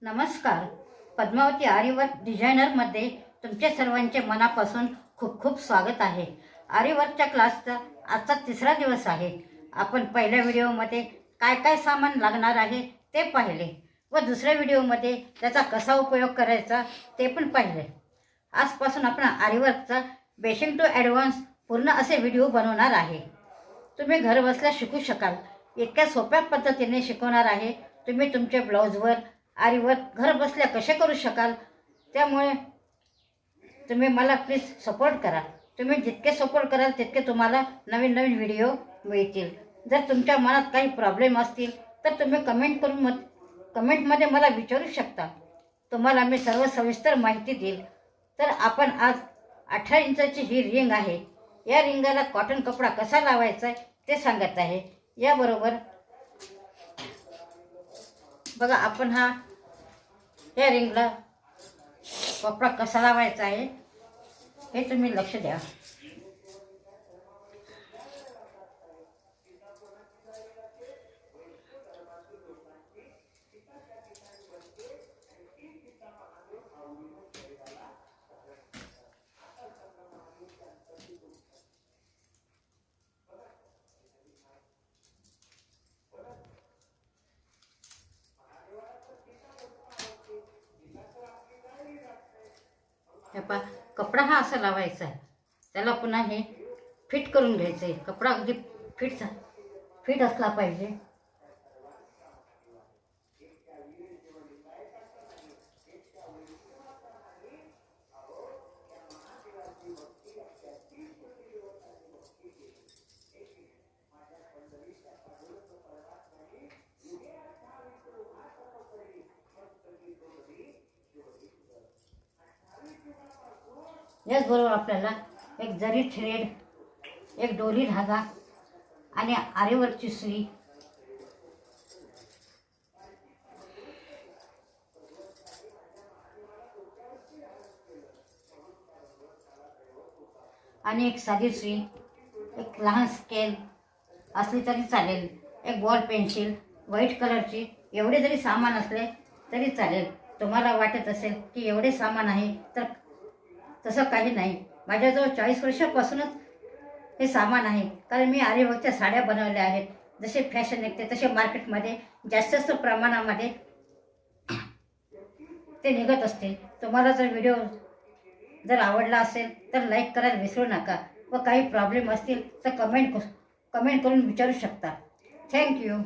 नमस्कार. पद्मावती आरीवर्क डिझायनरमध्ये तुमचे सर्वांचे मनापासून खूप खूप स्वागत आहे. आरीवर्कच्या क्लासचा आजचा तिसरा दिवस आहे. आपण पहिल्या व्हिडिओमध्ये काय काय सामान लागणार आहे ते पाहिले व दुसऱ्या व्हिडिओमध्ये त्याचा कसा उपयोग करायचा ते पण पाहिले. आजपासून आपण आरीवर्कचा बेसिक टू ॲडव्हान्स पूर्ण असे व्हिडिओ बनवणार आहे. तुम्ही घरबसल्या शिकू शकाल. इतक्या सोप्या पद्धतीने शिकवणार आहे. तुम्ही तुमच्या ब्लाऊजवर आरीवर्क घर बसल्या कसे करू शकाल. त्यामुळे तुम्ही मला प्लीज सपोर्ट करा. तुम्ही जितके सपोर्ट कराल तितके तुम्हाला नवीन नवीन व्हिडिओ मिळतील. जर तुमच्या मनात काही प्रॉब्लेम असतील तर तुम्ही कमेंटमध्ये मला विचारू शकता. तुम्हाला मी सर्व सविस्तर माहिती देईल. तर आपण आज 18 इंचाची ही रिंग आहे. या रिंगाला कॉटन कपडा कसा लावायचा आहे ते सांगत आहे. याबरोबर बघा, आपण या रिंगला कपडा कसा लावायचा आहे हे तुम्ही लक्ष द्या. हे पहा, कपडा हा असा लावायचा आहे. त्याला पुन्हा हे फिट करून घ्यायचं आहे. कपडा अगदी फिट असला पाहिजे. याचबरोबर आपल्याला एक जरी थ्रेड, एक डोरी धागा आणि आरीवर्कची सुई आणि एक साधी सुई, एक लहान स्केल असली तरी चालेल, एक बॉल पेन्सिल व्हाईट कलरची, एवढे जरी सामान असले तरी चालेल. तुम्हाला वाटत असेल की एवढे सामान आहे तर तसं काही नाही. माझ्याजवळ 40 वर्षापासूनच हे सामान आहे. कारण मी आरीवर्कच्या साड्या बनवल्या आहेत. जसे फॅशन निघते तसे मार्केटमध्ये जास्त प्रमाणामध्ये ते निघत असते. तुम्हाला जर व्हिडिओ आवडला असेल तर लाईक करायला विसरू नका व काही प्रॉब्लेम असतील तर कमेंट करून विचारू शकता. थँक्यू.